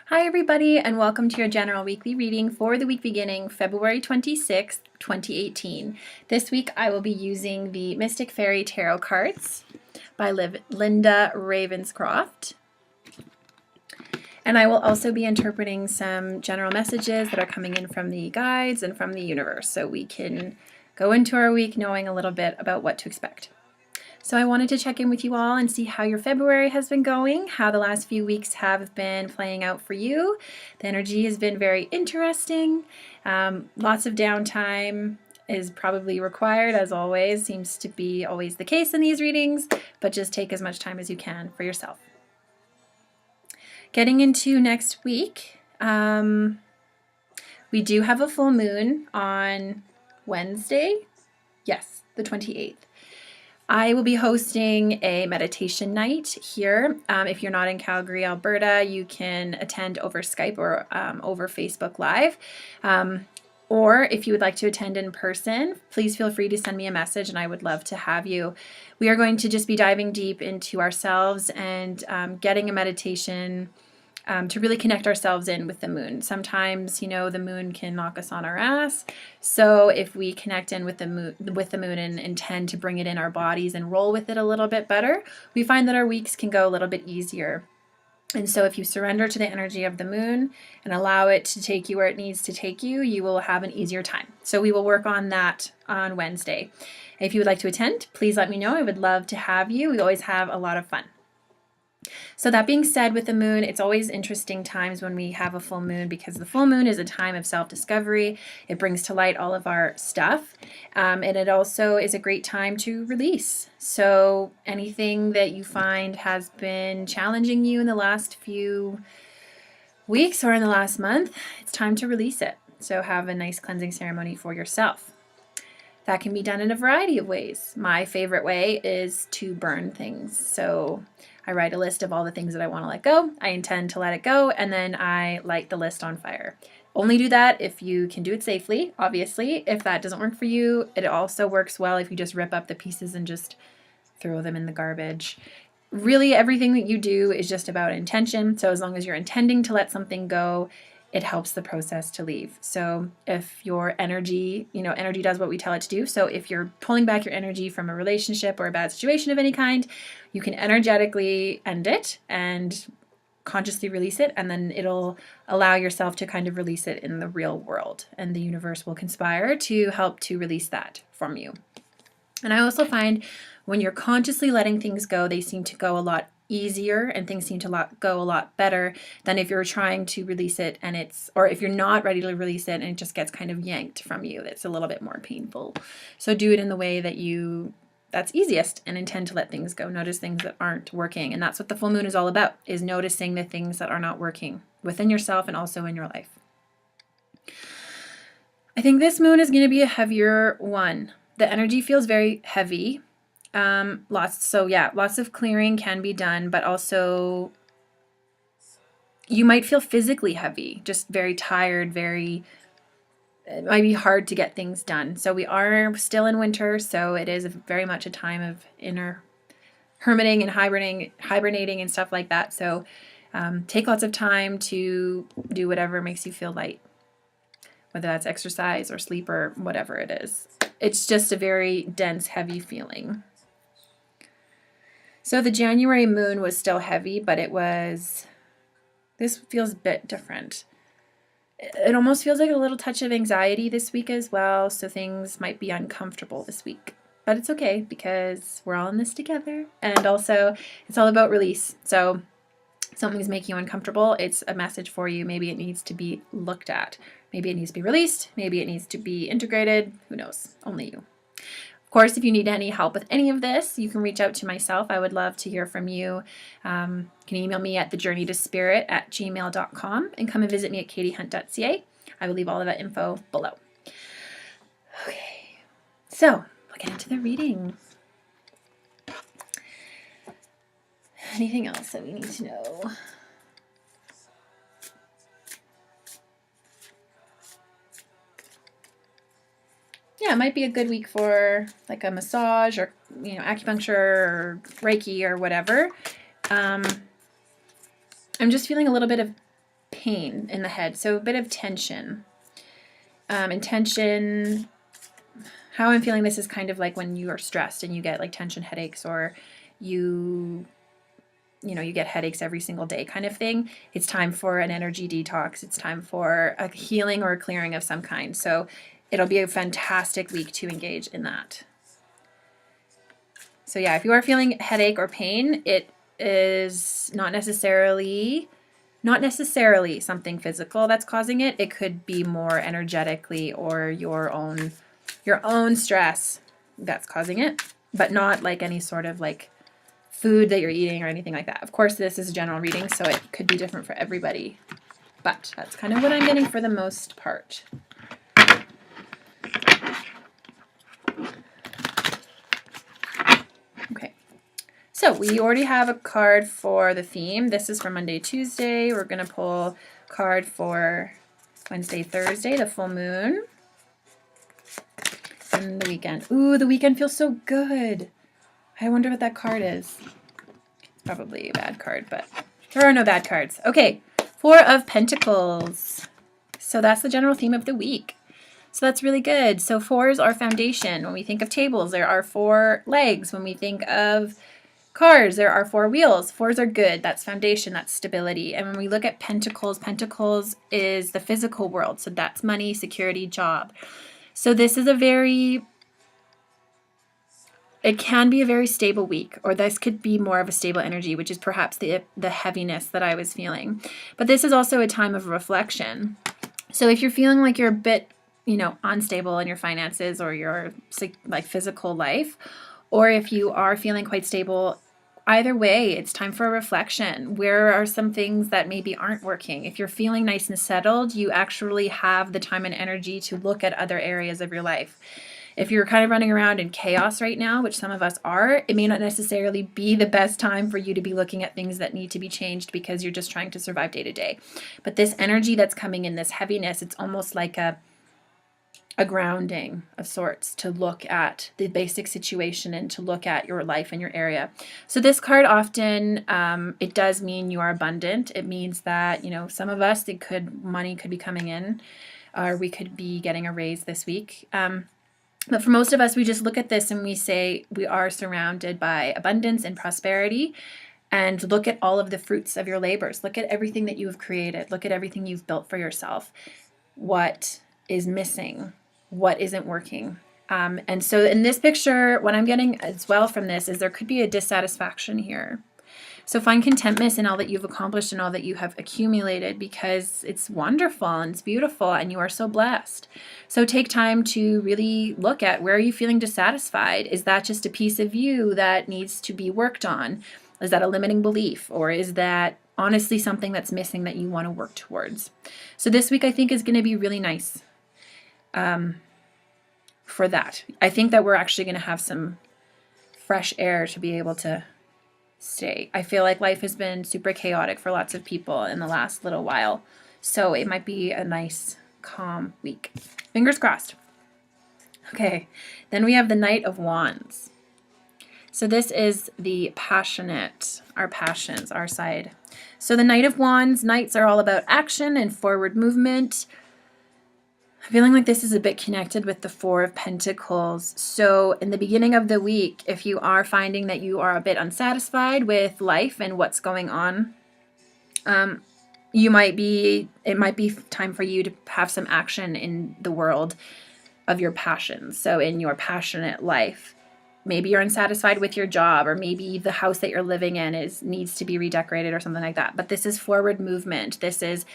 Hi everybody, and welcome to your general weekly reading for the week beginning February 26th, 2018. This week I will be using the Mystic Fairy Tarot cards by Linda Ravenscroft. And I will also be interpreting some general messages that are coming in from the guides and from the universe, so we can go into our week knowing a little bit about what to expect. So I wanted to check in with you all and see how your February has been going, how the last few weeks have been playing out for you. The energy has been very interesting. Lots of downtime is probably required, as always, seems to be always the case in these readings, but just take as much time as you can for yourself. Getting into next week, we do have a full moon on Wednesday. Yes, the 28th. I will be hosting a meditation night here. If you're not in Calgary, Alberta, you can attend over Skype or over Facebook Live. Or if you would like to attend in person, please feel free to send me a message and I would love to have you. We are going to just be diving deep into ourselves and getting a meditation to really connect ourselves in with the moon. Sometimes, the moon can knock us on our ass. So if we connect in with the moon and intend to bring it in our bodies and roll with it a little bit better, we find that our weeks can go a little bit easier. And so if you surrender to the energy of the moon and allow it to take you where it needs to take you, you will have an easier time. So we will work on that on Wednesday. If you would like to attend, please let me know. I would love to have you. We always have a lot of fun. So that being said, with the moon, it's always interesting times when we have a full moon because the full moon is a time of self-discovery. It brings to light all of our stuff, and it also is a great time to release. So anything that you find has been challenging you in the last few weeks or in the last month, it's time to release it. So have a nice cleansing ceremony for yourself. That can be done in a variety of ways. My favorite way is to burn things. So I write a list of all the things that I want to let go. I intend to let it go, and then I light the list on fire. Only do that if you can do it safely, obviously. If that doesn't work for you, it also works well if you just rip up the pieces and just throw them in the garbage. Really, everything that you do is just about intention. So as long as you're intending to let something go, it helps the process to leave. So if your energy, energy does what we tell it to do. So if you're pulling back your energy from a relationship or a bad situation of any kind, you can energetically end it and consciously release it, and then it'll allow yourself to kind of release it in the real world, and the universe will conspire to help to release that from you. And I also find when you're consciously letting things go, they seem to go a lot easier and things seem to go a lot better than if you're trying to release it or if you're not ready to release it and it just gets kind of yanked from you. That's a little bit more painful. So do it in the way that's easiest and intend to let things go. Notice things that aren't working. And that's what the full moon is all about, is noticing the things that are not working within yourself and also in your life. I think this moon is going to be a heavier one. The energy feels very heavy. Lots of clearing can be done, but also you might feel physically heavy, just very tired, it might be hard to get things done. So we are still in winter, so it is very much a time of inner hermiting and hibernating and stuff like that. So take lots of time to do whatever makes you feel light, whether that's exercise or sleep or whatever it is. It's just a very dense, heavy feeling. So the January moon was still heavy, but this feels a bit different. It almost feels like a little touch of anxiety this week as well, so things might be uncomfortable this week. But it's okay because we're all in this together, and also it's all about release. So something's making you uncomfortable, it's a message for you. Maybe it needs to be looked at. Maybe it needs to be released. Maybe it needs to be integrated. Who knows? Only you. Of course, if you need any help with any of this, you can reach out to myself. I would love to hear from you. You can email me at thejourneytospirit@gmail.com and come and visit me at katiehunt.ca. I will leave all of that info below. Okay, so we'll get into the reading. Anything else that we need to know? Yeah, it might be a good week for like a massage or acupuncture or Reiki or whatever. I'm just feeling a little bit of pain in the head, so a bit of tension. And tension, how I'm feeling this is kind of like when you are stressed and you get like tension headaches, or you get headaches every single day kind of thing. It's time for an energy detox. It's time for a healing or a clearing of some kind. So it'll be a fantastic week to engage in that. So yeah, if you are feeling headache or pain, it is not necessarily something physical that's causing it. It could be more energetically or your own stress that's causing it, but not like any sort of like food that you're eating or anything like that. Of course, this is a general reading, so it could be different for everybody, but that's kind of what I'm getting for the most part. Okay, so we already have a card for the theme. This is for Monday, Tuesday. We're going to pull a card for Wednesday, Thursday, the full moon, and the weekend. Ooh, the weekend feels so good. I wonder what that card is. It's probably a bad card, but there are no bad cards. Okay, Four of Pentacles. So that's the general theme of the week. So that's really good. So fours are foundation. When we think of tables, there are four legs. When we think of cars, there are four wheels. Fours are good. That's foundation. That's stability. And when we look at pentacles, pentacles is the physical world. So that's money, security, job. So this is it can be a very stable week, or this could be more of a stable energy, which is perhaps the heaviness that I was feeling. But this is also a time of reflection. So if you're feeling like you're a bit, unstable in your finances or your like physical life, or if you are feeling quite stable, either way, it's time for a reflection. Where are some things that maybe aren't working? If you're feeling nice and settled, you actually have the time and energy to look at other areas of your life. If you're kind of running around in chaos right now, which some of us are, it may not necessarily be the best time for you to be looking at things that need to be changed because you're just trying to survive day to day. But this energy that's coming in, this heaviness, it's almost like a grounding of sorts to look at the basic situation and to look at your life and your area. So this card often, it does mean you are abundant. It means that, some of us, money could be coming in, or we could be getting a raise this week. But for most of us, we just look at this and we say we are surrounded by abundance and prosperity, and look at all of the fruits of your labors. Look at everything that you have created. Look at everything you've built for yourself. What is missing? What isn't working? And so in this picture, what I'm getting as well from this is there could be a dissatisfaction here. So find contentment in all that you've accomplished and all that you have accumulated, because it's wonderful and it's beautiful and you are so blessed. So take time to really look at, where are you feeling dissatisfied? Is that just a piece of you that needs to be worked on? Is that a limiting belief? Or is that honestly something that's missing that you want to work towards? So this week I think is going to be really nice for that. I think that we're actually going to have some fresh air to be able to stay. I feel like life has been super chaotic for lots of people in the last little while. So it might be a nice, calm week. Fingers crossed. Okay, then we have the Knight of Wands. So this is the passionate, our passions, our side. So the Knight of Wands, knights are all about action and forward movement. I'm feeling like this is a bit connected with the Four of Pentacles. So in the beginning of the week, if you are finding that you are a bit unsatisfied with life and what's going on, it might be time for you to have some action in the world of your passions. So in your passionate life, maybe you're unsatisfied with your job, or maybe the house that you're living in needs to be redecorated or something like that. But this is forward movement. This is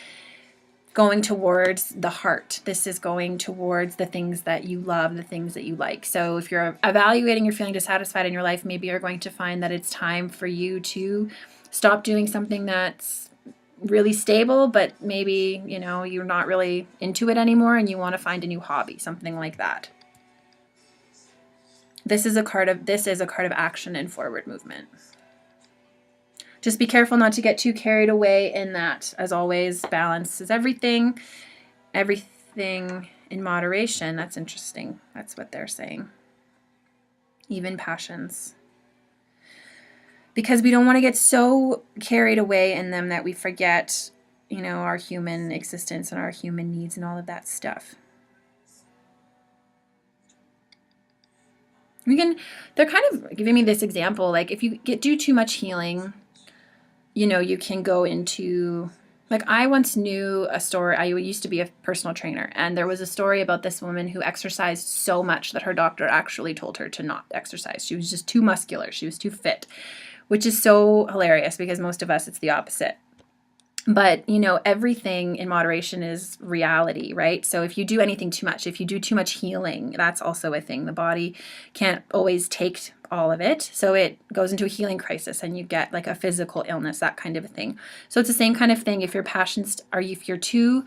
going towards the heart. This is going towards the things that you love, the things that you like. So if you're evaluating, you're feeling dissatisfied in your life, maybe you're going to find that it's time for you to stop doing something that's really stable, but maybe, you're not really into it anymore and you want to find a new hobby, something like that. This is a card of action and forward movement. Just be careful not to get too carried away in that. As always, balance is everything. Everything in moderation. That's interesting. That's what they're saying. Even passions. Because we don't want to get so carried away in them that we forget our human existence and our human needs and all of that stuff. They're kind of giving me this example, like if you do too much healing, you can go into, like I once knew a story. I used to be a personal trainer, and there was a story about this woman who exercised so much that her doctor actually told her to not exercise. She was just too muscular. She was too fit, which is so hilarious because most of us, it's the opposite. But, everything in moderation is reality, right? So if you do anything too much, if you do too much healing, that's also a thing. The body can't always take all of it. So it goes into a healing crisis and you get like a physical illness, that kind of a thing. So it's the same kind of thing. If your passions if you're too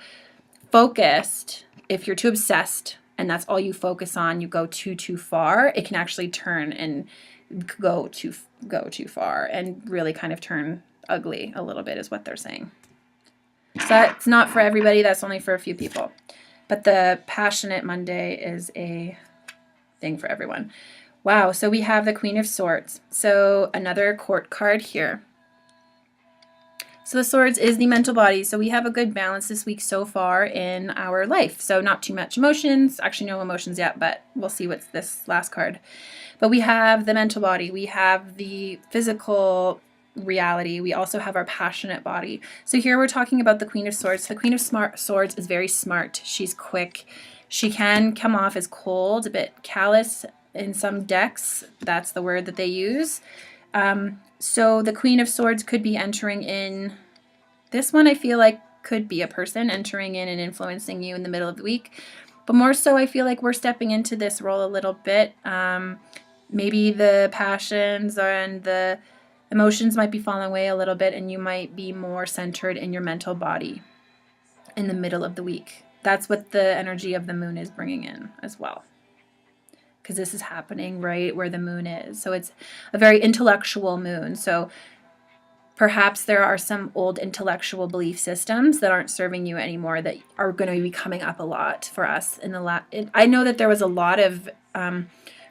focused, if you're too obsessed, and that's all you focus on, you go too far, it can actually turn and go too far and really kind of turn ugly a little bit, is what they're saying. So that's not for everybody. That's only for a few people. But the Passionate Monday is a thing for everyone. Wow. So we have the Queen of Swords. So another court card here. So the Swords is the mental body. So we have a good balance this week so far in our life. So not too much emotions. Actually, no emotions yet, but we'll see what's this last card. But we have the mental body. We have the physical reality. We also have our passionate body. So here we're talking about the Queen of Swords. The Queen of Swords is very smart. She's quick. She can come off as cold, a bit callous in some decks. That's the word that they use. So the Queen of Swords could be entering in. This one I feel like could be a person entering in and influencing you in the middle of the week. But more so, I feel like we're stepping into this role a little bit. Maybe the passions and the emotions might be falling away a little bit, and you might be more centered in your mental body in the middle of the week. That's what the energy of the moon is bringing in as well, because this is happening right where the moon is. So it's a very intellectual moon. So perhaps there are some old intellectual belief systems that aren't serving you anymore that are going to be coming up a lot for us. I know that there was a lot of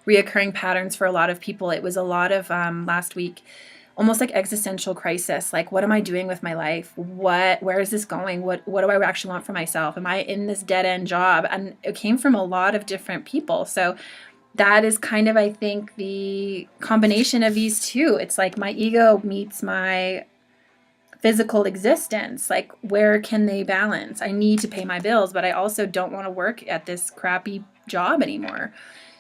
reoccurring patterns for a lot of people. It was a lot of last week, almost like existential crisis. Like, what am I doing with my life? Where is this going? What do I actually want for myself? Am I in this dead end job? And it came from a lot of different people. So that is kind of, I think, the combination of these two. It's like my ego meets my physical existence. Like, where can they balance? I need to pay my bills, but I also don't want to work at this crappy job anymore.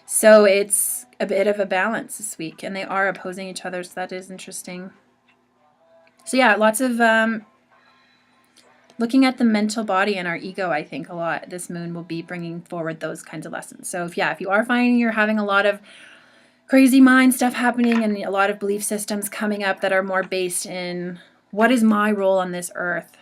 So it's a bit of a balance this week, and they are opposing each other, so that is interesting. So yeah, lots of looking at the mental body and our ego, I think a lot. This moon will be bringing forward those kinds of lessons. So if you are finding you're having a lot of crazy mind stuff happening and a lot of belief systems coming up that are more based in what is my role on this earth,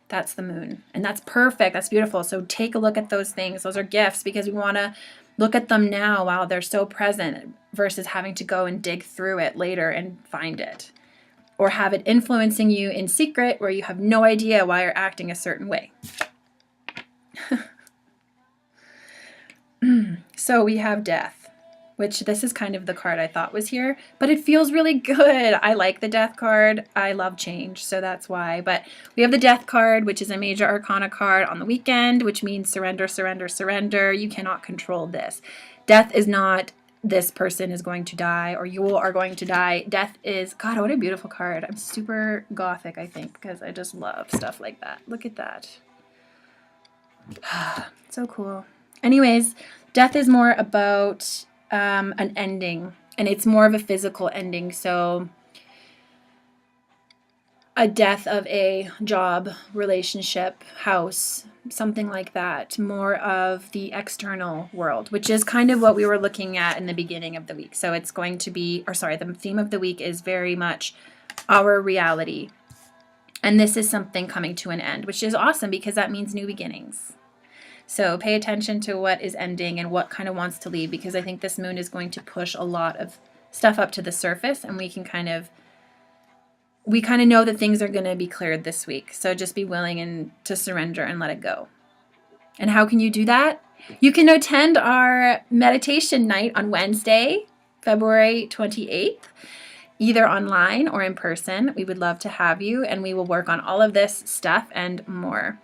that's the moon. And that's perfect. That's beautiful. So take a look at those things. Those are gifts, because we want to look at them now while they're so present versus having to go and dig through it later and find it. Or have it influencing you in secret where you have no idea why you're acting a certain way. So we have Death, which this is kind of the card I thought was here, but it feels really good. I like the Death card. I love change, so that's why. But we have the Death card, which is a major arcana card on the weekend, which means surrender, surrender, surrender. You cannot control this. Death is not this person is going to die or you are going to die. Death is, God, what a beautiful card. I'm super gothic, I think, because I just love stuff like that. Look at that. So cool. Anyways, Death is more about an ending, and it's more of a physical ending. So a death of a job, relationship, house, something like that. More of the external world, which is kind of what we were looking at in the beginning of the week. So it's going to be, the theme of the week is very much our reality. And this is something coming to an end, which is awesome because that means new beginnings. So pay attention to what is ending and what kind of wants to leave, because I think this moon is going to push a lot of stuff up to the surface, and we kind of know that things are going to be cleared this week. So just be willing to surrender and let it go. And how can you do that? You can attend our meditation night on Wednesday, February 28th. either online or in person. We would love to have you, and we will work on all of this stuff and more.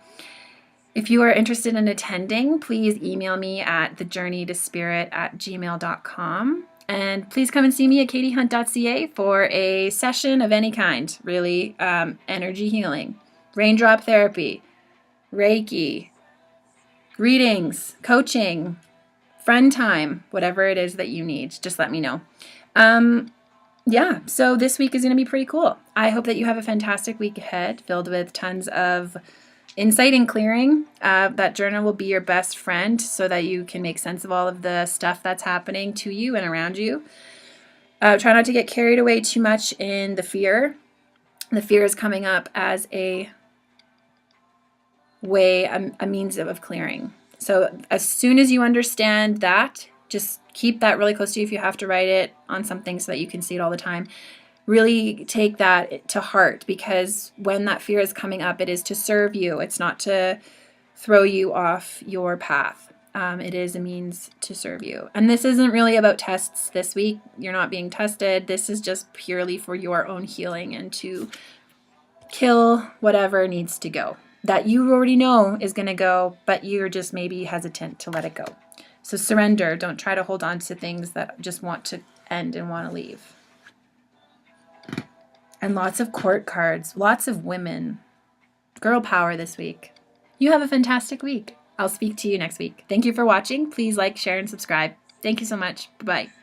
If you are interested in attending, please email me at thejourneytospirit@gmail.com. And please come and see me at katiehunt.ca for a session of any kind, really. Energy healing, raindrop therapy, Reiki, readings, coaching, friend time, whatever it is that you need, just let me know. Yeah, so this week is going to be pretty cool. I hope that you have a fantastic week ahead, filled with tons of insight and clearing. That journal will be your best friend so that you can make sense of all of the stuff that's happening to you and around you. Try not to get carried away too much in the fear. The fear is coming up as a way, a means of clearing. So as soon as you understand that, just keep that really close to you. If you have to write it on something so that you can see it all the time, really take that to heart, because when that fear is coming up, it is to serve you. It's not to throw you off your path. It is a means to serve you. And this isn't really about tests this week. You're not being tested. This is just purely for your own healing and to kill whatever needs to go that you already know is going to go, but you're just maybe hesitant to let it go. So surrender. Don't try to hold on to things that just want to end and want to leave. And lots of court cards, lots of women. Girl power this week. You have a fantastic week. I'll speak to you next week. Thank you for watching. Please like, share, and subscribe. Thank you so much. Bye-bye.